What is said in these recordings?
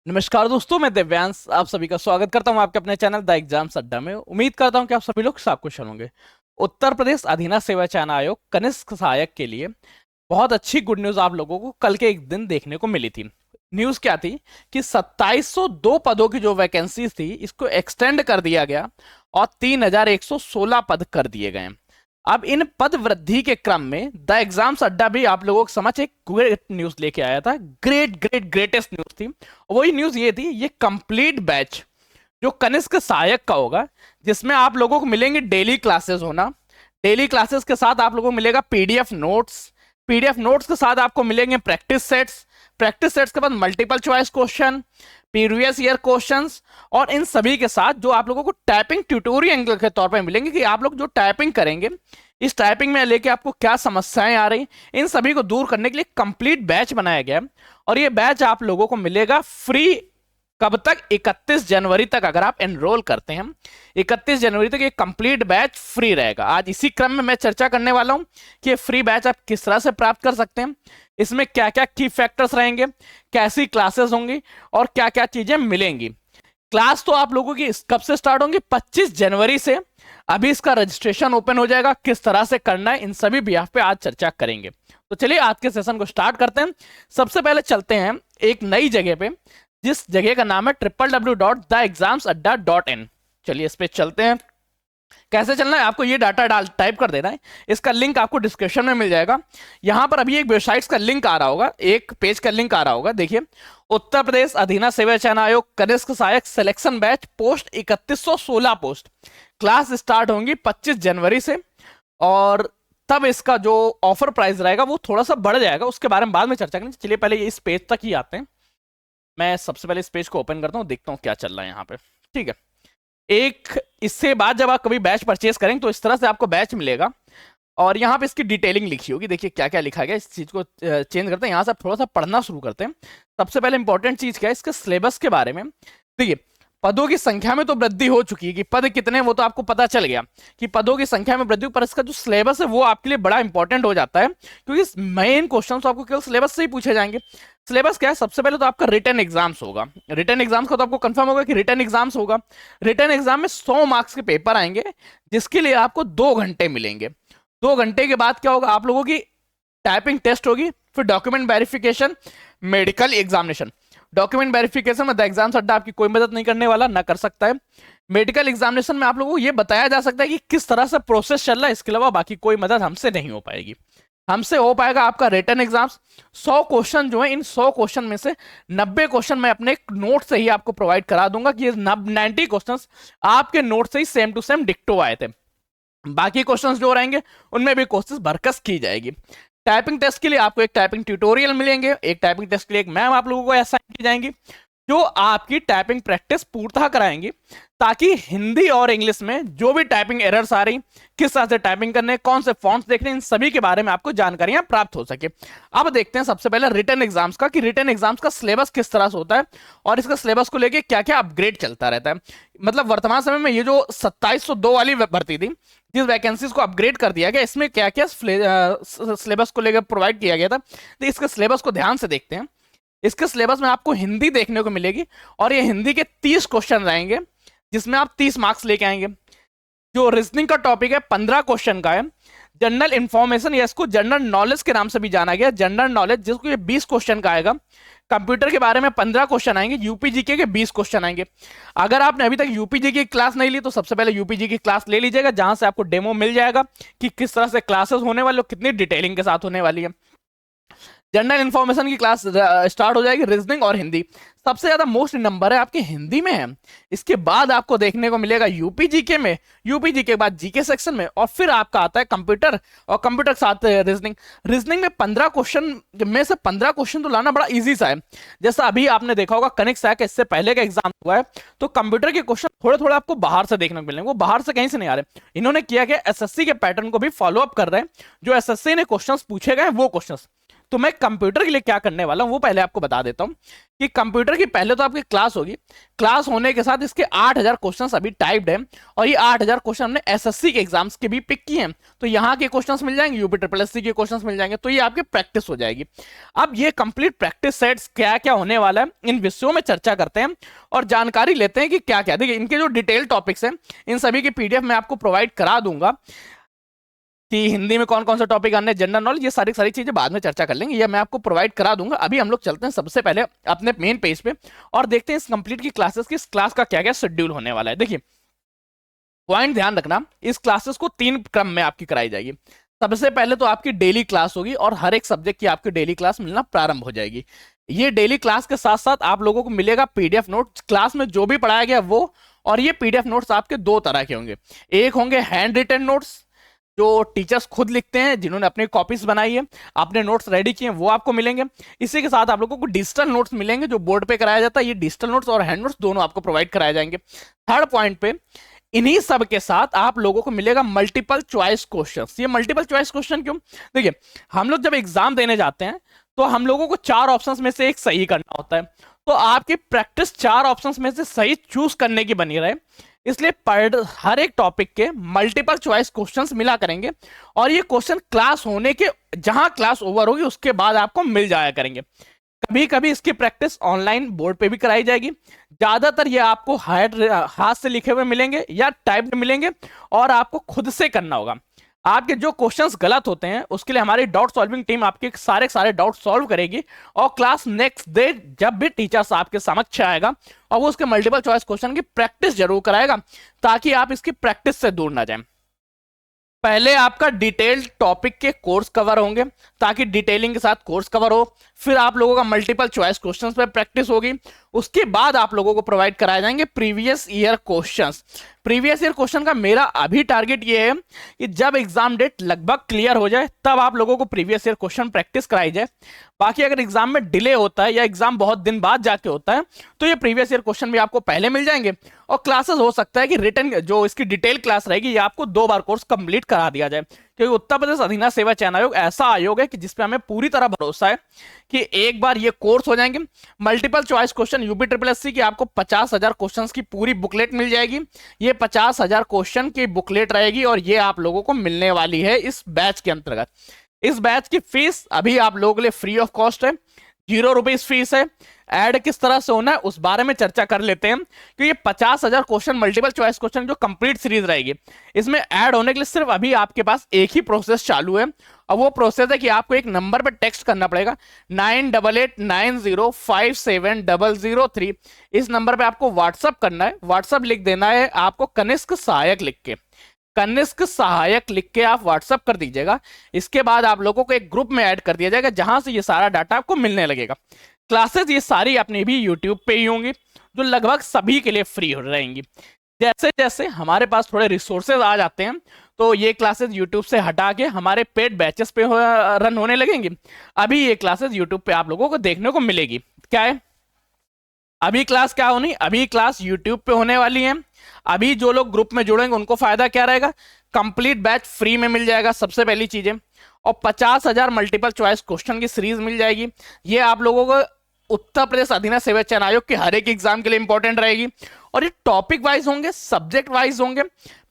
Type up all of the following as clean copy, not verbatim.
नमस्कार दोस्तों, मैं दिव्यांश आप सभी का स्वागत करता हूं आपके अपने चैनल द एग्जाम्स अड्डा में। उम्मीद करता हूं कि आप सभी लोग कुशल होंगे। उत्तर प्रदेश अधीनस्थ सेवा चयन आयोग कनिष्ठ सहायक के लिए बहुत अच्छी गुड न्यूज आप लोगों को कल के एक दिन देखने को मिली थी। न्यूज क्या थी कि 2702 पदों की जो वैकेंसीज थी इसको एक्सटेंड कर दिया गया और 3116 पद कर दिए गए। अब इन पद वृद्धि के क्रम में द एग्जाम्स अड्डा भी आप लोगों के समझ एक ग्रेट न्यूज लेके आया था। ग्रेटेस्ट न्यूज थी। वही न्यूज ये थी, ये कंप्लीट बैच जो कनिष्क सहायक का होगा, जिसमें आप लोगों को मिलेंगे डेली क्लासेस होना। डेली क्लासेस के साथ आप लोगों को मिलेगा पीडीएफ नोट्स। पीडीएफ नोट्स के साथ आपको मिलेंगे प्रैक्टिस सेट्स के बाद multiple choice question, previous year questions, और इन सभी के साथ जो आप लोगों को टाइपिंग ट्यूटोरियल के तौर पर मिलेंगे कि आप लोग जो टाइपिंग करेंगे इस टाइपिंग में लेके आपको क्या समस्याएं आ रही, इन सभी को दूर करने के लिए कंप्लीट बैच बनाया गया है। और ये बैच आप लोगों को मिलेगा फ्री। कब तक? 31 जनवरी तक। अगर आप एनरोल करते हैं 31 जनवरी तक ये कंप्लीट बैच फ्री रहेगा। आज इसी क्रम में मैं चर्चा करने वाला हूं कि ये फ्री बैच आप किस तरह से प्राप्त कर सकते हैं, इसमें क्या क्या की फैक्टर्स रहेंगे, कैसी क्लासेस होंगी और क्या क्या चीजें मिलेंगी। क्लास तो आप लोगों की कब से स्टार्ट होंगी? 25 जनवरी से। अभी इसका रजिस्ट्रेशन ओपन हो जाएगा, किस तरह से करना है इन सभी बिहाफ पे आज चर्चा करेंगे। तो चलिए आज के सेशन को स्टार्ट करते हैं। सबसे पहले चलते हैं एक नई जगह पे, जिस जगह का नाम है www.theexamsadda.in। चलिए इस पे चलते हैं। कैसे चलना है? आपको ये डाटा टाइप कर देना है। इसका लिंक आपको डिस्क्रिप्शन में मिल जाएगा। यहां पर अभी एक वेबसाइट का लिंक आ रहा होगा, एक पेज का लिंक आ रहा होगा, देखिए। उत्तर प्रदेश अधीनस्थ सेवा चयन आयोग कनिष्ठ सहायक selection batch post 3116 post. Class start होंगी 25 जनवरी से, और तब इसका जो ऑफर प्राइस रहेगा वो थोड़ा सा बढ़ जाएगा, उसके बारे में बाद में चर्चा करेंगे। चलिए पहले इस पेज तक ही आते हैं। मैं सबसे पहले इस पेज को ओपन करता हूँ, देखता हूँ क्या चल रहा है यहाँ पे। ठीक है, एक इससे बाद जब आप कभी बैच परचेस करेंगे तो इस तरह से आपको बैच मिलेगा, और यहाँ पे इसकी डिटेलिंग लिखी होगी। देखिए क्या क्या लिखा गया। इस चीज को चेंज करते हैं, यहाँ से थोड़ा सा पढ़ना शुरू करते हैं। सबसे पहले इंपॉर्टेंट चीज क्या है, इसके सिलेबस के बारे में। देखिए, पदों की संख्या में तो वृद्धि हो चुकी है कि पद कितने वो तो आपको पता चल गया कि पदों की संख्या में वृद्धि, पर इसका जो सिलेबस है वो आपके लिए बड़ा इंपॉर्टेंट हो जाता है, क्योंकि मेन क्वेश्चन तो आपको केवल सिलेबस से ही पूछे जाएंगे। सिलेबस क्या है? सबसे पहले तो आपका रिटन एग्जाम्स होगा। रिटन एग्जाम्स का तो आपको कंफर्म होगा कि रिटन एग्जाम्स होगा। रिटन एग्जाम में 100 मार्क्स के पेपर आएंगे, जिसके लिए आपको 2 घंटे मिलेंगे। 2 घंटे के बाद क्या होगा? आप लोगों की टाइपिंग टेस्ट होगी, फिर document verification, medical examination. Document verification में द एग्जाम्स अड्डा आपकी कोई मदद नहीं करने वाला, ना कर सकता है। मेडिकल एग्जामिनेशन में आप लोगों को ये बताया जा सकता है कि किस तरह से प्रोसेस चल रहा है, इसके अलावा बाकी कोई मदद हमसे नहीं हो पाएगी। हमसे हो पाएगा आपका रिटन एग्जाम्स। 100 क्वेश्चन जो है, इन 100 क्वेश्चन में से 90 क्वेश्चन मैं अपने नोट से ही आपको प्रोवाइड करा दूंगा कि ये 90 क्वेश्चन आपके नोट से ही सेम टू सेम डिक्टो आए थे। बाकी क्वेश्चंस जो रहेंगे उनमें भी कोशिश भरकस की जाएगी। टाइपिंग टेस्ट के लिए आपको एक टाइपिंग ट्यूटोरियल मिलेंगे, एक टाइपिंग टेस्ट के लिए एक मैम आप लोगों को असाइन की जाएंगी, जो आपकी टाइपिंग प्रैक्टिस पूर्णतः कराएंगी, ताकि हिंदी और इंग्लिश में जो भी टाइपिंग एरर्स आ रही, किस तरह से टाइपिंग करने, कौन से फॉन्ट्स देखने, इन सभी के बारे में आपको जानकारियां प्राप्त हो सके। अब देखते हैं सबसे पहले रिटन एग्जाम्स का, कि रिटन एग्जाम्स का सिलेबस किस तरह से होता है और इसका सिलेबस को लेके क्या क्या अपग्रेड चलता रहता है। मतलब वर्तमान समय में ये जो 2702 वाली भर्ती थी, जिस वैकेंसीज को अपग्रेड कर दिया गया, इसमें क्या क्या सिलेबस को लेकर प्रोवाइड किया गया था, तो इसके सिलेबस को ध्यान से देखते हैं। इसके सिलेबस में आपको हिंदी देखने को मिलेगी, और ये हिंदी के 30 क्वेश्चन रहेंगे, जिसमें आप 30 मार्क्स लेके आएंगे। जो रीजनिंग का टॉपिक है 15 क्वेश्चन का है। जनरल इंफॉर्मेशन, या इसको जनरल नॉलेज के नाम से भी जाना गया, जनरल नॉलेज, जिसको ये 20 क्वेश्चन का आएगा। कंप्यूटर के बारे में 15 क्वेश्चन आएंगे। यूपीजीके के 20 क्वेश्चन आएंगे। अगर आपने अभी तक यूपीजी की क्लास नहीं ली तो सबसे पहले यूपीजी की क्लास ले लीजिएगा, जहां से आपको डेमो मिल जाएगा कि किस तरह से क्लासेस होने वाली और कितनी डिटेलिंग के साथ होने वाली है। जनरल इंफॉर्मेशन की क्लास स्टार्ट हो जाएगी। रीजनिंग और हिंदी, सबसे ज्यादा मोस्ट नंबर है आपके हिंदी में है। इसके बाद आपको देखने को मिलेगा यूपीजीके में, यूपीजी के बाद जीके सेक्शन में, और फिर आपका आता है कंप्यूटर, और कंप्यूटर के साथ रीजनिंग। रीजनिंग में 15 क्वेश्चन में से 15 क्वेश्चन तो लाना बड़ा इजी सा है। जैसा अभी आपने देखा होगा कनिक सैक इससे पहले का एग्जाम हुआ है, तो कंप्यूटर के क्वेश्चन थोड़े थोड़े आपको बाहर से देखने को मिलेंगे। वो बाहर से कहीं से नहीं आ रहे, इन्होंने किया गया एसएससी के पैटर्न को भी फॉलो अप कर रहे हैं। जो एसएससी ने क्वेश्चन पूछे गए वो क्वेश्चन, तो मैं कंप्यूटर के लिए क्या करने वाला हूं वो पहले आपको बता देता हूं कि कंप्यूटर की पहले तो आपकी क्लास होगी, क्लास होने के साथ इसके 8000 क्वेश्चंस अभी टाइप्ड हैं, और ये 8000 क्वेश्चन हमने एसएससी के एग्जाम्स के भी पिक किए हैं, तो यहाँ के क्वेश्चंस मिल जाएंगे, यूपी ट्रिपल एससी के क्वेश्चंस मिल जाएंगे, तो ये आपकी प्रैक्टिस हो जाएगी। अब ये कंप्लीट प्रैक्टिस सेट्स क्या क्या होने वाला है इन विषयों में चर्चा करते हैं और जानकारी लेते हैं कि क्या क्या। देखिए इनके जो डिटेल टॉपिक्स हैं इन सभी की पीडीएफ मैं आपको प्रोवाइड करा दूंगा कि हिंदी में कौन कौन सा टॉपिक आने, जनरल नॉलेज, ये सारी सारी चीजें बाद में चर्चा कर लेंगे, ये मैं आपको प्रोवाइड करा दूंगा। अभी हम लोग चलते हैं सबसे पहले अपने मेन पेज पे और देखते हैं इस कंप्लीट की क्लासेस की, इस क्लास का क्या क्या शेड्यूल होने वाला है। देखिए पॉइंट ध्यान रखना, इस क्लासेस को 3 क्रम में आपकी कराई जाएगी। सबसे पहले तो आपकी डेली क्लास होगी और हर एक सब्जेक्ट की आपकी डेली क्लास मिलना प्रारंभ हो जाएगी। ये डेली क्लास के साथ साथ आप लोगों को मिलेगा पीडीएफ नोट्स, क्लास में जो भी पढ़ाया गया वो, और ये पीडीएफ नोट्स आपके 2 तरह के होंगे। एक होंगे हैंड रिटन नोट्स जो टीचर्स खुद लिखते हैं, जिन्होंने अपनी कॉपीज बनाई है, अपने नोट्स रेडी किए हैं, वो आपको मिलेंगे। इसी के साथ आप लोगों को डिजिटल नोट्स मिलेंगे जो बोर्ड पे कराया जाता है, ये डिजिटल नोट्स और हैंड नोट्स दोनों आपको प्रोवाइड कराए जाएंगे। थर्ड पॉइंट पे इन्हीं सब के साथ आप लोगों को मिलेगा मल्टीपल चॉइस क्वेश्चंस। ये मल्टीपल चॉइस क्वेश्चन क्यों? देखिए हम लोग जब एग्जाम देने जाते हैं तो हम लोगों को 4 ऑप्शंस में से एक सही करना होता है, तो आपकी प्रैक्टिस 4 ऑप्शंस में से सही चूज करने की बनी रहे, इसलिए हर एक टॉपिक के मल्टीपल चॉइस क्वेश्चंस मिला करेंगे और ये क्वेश्चन क्लास होने के, जहां क्लास ओवर होगी उसके बाद आपको मिल जाया करेंगे। कभी कभी इसकी प्रैक्टिस ऑनलाइन बोर्ड पे भी कराई जाएगी, ज्यादातर ये आपको हाथ से लिखे हुए मिलेंगे या टाइप्ड मिलेंगे और आपको खुद से करना होगा। आपके जो क्वेश्चंस गलत होते हैं उसके लिए हमारी डाउट सॉल्विंग टीम आपके सारे डाउट सॉल्व करेगी और क्लास नेक्स्ट डे जब भी टीचर्स आपके समक्ष आएगा और वो उसके मल्टीपल चॉइस क्वेश्चन की प्रैक्टिस जरूर कराएगा ताकि आप इसकी प्रैक्टिस से दूर ना जाएं। पहले आपका डिटेल्ड टॉपिक के कोर्स कवर होंगे ताकि डिटेलिंग के साथ कोर्स कवर हो, फिर आप लोगों का मल्टीपल चॉइस क्वेश्चंस पे प्रैक्टिस होगी, उसके बाद आप लोगों को प्रोवाइड कराए जाएंगे previous year questions. Previous year question का मेरा अभी टारगेट ये है कि जब एग्जाम डेट लगभग क्लियर हो जाए तब आप लोगों को प्रीवियस ईयर क्वेश्चन प्रैक्टिस कराई जाए। बाकी अगर एग्जाम में डिले होता है या एग्जाम बहुत दिन बाद जाके होता है तो ये प्रीवियस ईयर क्वेश्चन भी आपको पहले मिल जाएंगे और क्लासेस हो सकता है कि रिटर्न जो इसकी डिटेल क्लास रहेगी ये आपको 2 बार कोर्स कंप्लीट करा दिया जाए, क्योंकि उत्तर प्रदेश अधीनस्थ सेवा चयन आयोग ऐसा आयोग है कि जिसपे हमें पूरी तरह भरोसा है कि एक बार ये कोर्स हो जाएंगे। Multiple choice question UP triple SC की आपको 50,000 क्वेश्चंस की पूरी बुकलेट मिल जाएगी। ये 50,000 क्वेश्चन की बुकलेट रहेगी और ये आप लोगों को मिलने वाली है इस बैच के अंतर्गत। इस बैच की फीस अभी आप लोगों के लिए फ्री ऑफ कॉस्ट है, 0 रुपीज फीस है। ऐड किस तरह से होना है उस बारे में चर्चा कर लेते हैं कि ये 50,000 क्वेश्चन मल्टीपल चॉइस क्वेश्चन जो कंप्लीट सीरीज रहेगी इसमें ऐड होने के लिए सिर्फ अभी आपके पास एक ही प्रोसेस चालू है और वो प्रोसेस है कि आपको एक नंबर पे टेक्स्ट करना पड़ेगा 9889057003। इस नंबर पे आपको व्हाट्सअप करना है, व्हाट्सअप लिख देना है आपको कनिष्क सहायक लिख के, कनिष्क सहायक लिख के आप व्हाट्सअप कर दीजिएगा। इसके बाद आप लोगों को एक ग्रुप में ऐड कर दिया जाएगा जहां से ये सारा डाटा आपको मिलने लगेगा। क्लासेस ये सारी अपनी भी यूट्यूब पे ही होंगी जो लगभग सभी के लिए फ्री हो रहेंगी। जैसे जैसे हमारे पास थोड़े रिसोर्सेज आ जाते हैं तो ये क्लासेस यूट्यूब से हटा के हमारे पेड बैचेस पे रन होने लगेंगी। अभी ये क्लासेस यूट्यूब पे आप लोगों को देखने को मिलेगी। क्या है अभी क्लास क्या होनी, अभी क्लास यूट्यूब पे होने वाली है। अभी जो लोग ग्रुप में जुड़ेंगे उनको फायदा क्या रहेगा, कंप्लीट बैच फ्री में मिल जाएगा सबसे पहली चीजें, और 50,000 मल्टीपल चॉइस क्वेश्चन की सीरीज मिल जाएगी। ये आप लोगों को उत्तर प्रदेश अधीनस्थ सेवा चयन आयोग के हर एक एग्जाम के लिए इंपॉर्टेंट रहेगी और ये टॉपिक वाइज होंगे, सब्जेक्ट वाइज होंगे,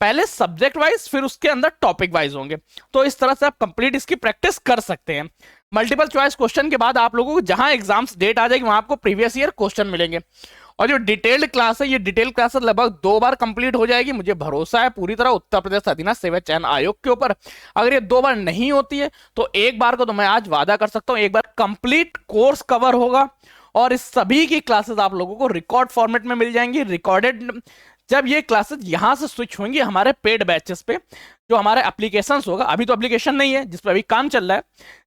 पहले सब्जेक्ट वाइज फिर उसके अंदर टॉपिक वाइज होंगे। तो इस तरह से आप कंप्लीट इसकी प्रैक्टिस कर सकते हैं। मल्टीपल चॉइस क्वेश्चन के बाद आप लोगों को जहां एग्जाम्स डेट आ जाएगी वहां आपको प्रीवियस ईयर क्वेश्चन मिलेंगे और जो डिटेल्ड क्लास है ये डिटेल्ड क्लास लगभग 2 बार कंप्लीट हो जाएगी। मुझे भरोसा है पूरी तरह उत्तर प्रदेश अधीनस्थ सेवा चयन आयोग के ऊपर। अगर ये 2 बार नहीं होती है तो एक बार को तो मैं आज वादा कर सकता हूं एक बार कंप्लीट कोर्स कवर होगा और इस सभी की क्लासेस आप लोगों को रिकॉर्ड फॉर्मेट में मिल जाएंगी, रिकॉर्डेड। जब ये क्लासेस यहां से स्विच होंगी हमारे पेड बैचेस पे जो हमारे एप्लीकेशंस होगा, अभी तो एप्लीकेशन नहीं है जिस पर अभी काम चल रहा है,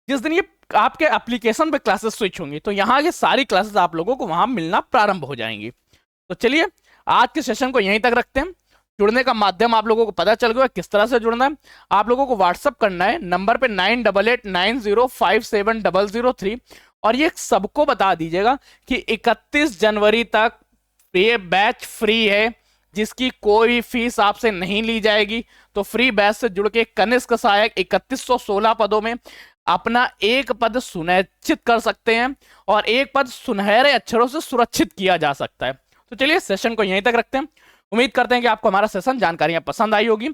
जिस दिन ये आपके एप्लीकेशन पे क्लासेस स्विच होंगी तो यहाँ की सारी क्लासेस आप लोगों को वहां मिलना प्रारंभ हो जाएंगी। तो चलिए आज के सेशन को यहीं तक रखते हैं। जुड़ने का माध्यम आप लोगों को पता चल गया किस तरह से जुड़ना है। आप लोगों को व्हाट्सअप करना है नंबर पे 9889057003 और ये सबको बता दीजिएगा कि 31 जनवरी तक ये बैच फ्री है जिसकी कोई फीस आपसे नहीं ली जाएगी। तो फ्री बैच से जुड़ के कनिष्क सहायक 3116 पदों में अपना एक पद सुनिश्चित कर सकते हैं और एक पद सुनहरे अक्षरों से सुरक्षित किया जा सकता है। तो चलिए सेशन को यहीं तक रखते हैं। उम्मीद करते हैं कि आपको हमारा सेशन जानकारियां पसंद आई होगी।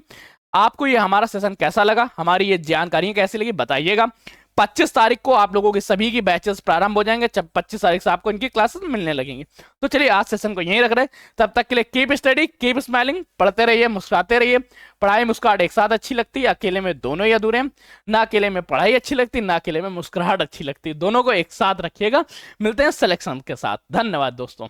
आपको ये हमारा सेशन कैसा लगा, हमारी ये जानकारियां कैसी लगी बताइएगा। 25 तारीख को आप लोगों की सभी की बैचेस प्रारंभ हो जाएंगे। जब 25 तारीख से आपको इनकी क्लासेस मिलने लगेंगी। तो चलिए आज सेशन को यहीं रख रहे हैं। तब तक के लिए कीप स्टडी, कीप स्माइलिंग, पढ़ते रहिए, मुस्कुराते रहिए। पढ़ाई मुस्कुराहट एक साथ अच्छी लगती है, अकेले में दोनों ही अधूरे हैं। ना अकेले में पढ़ाई अच्छी लगती, ना अकेले में मुस्कुराहट अच्छी लगती, दोनों को एक साथ रखिएगा। मिलते हैं सिलेक्शन के साथ। धन्यवाद दोस्तों।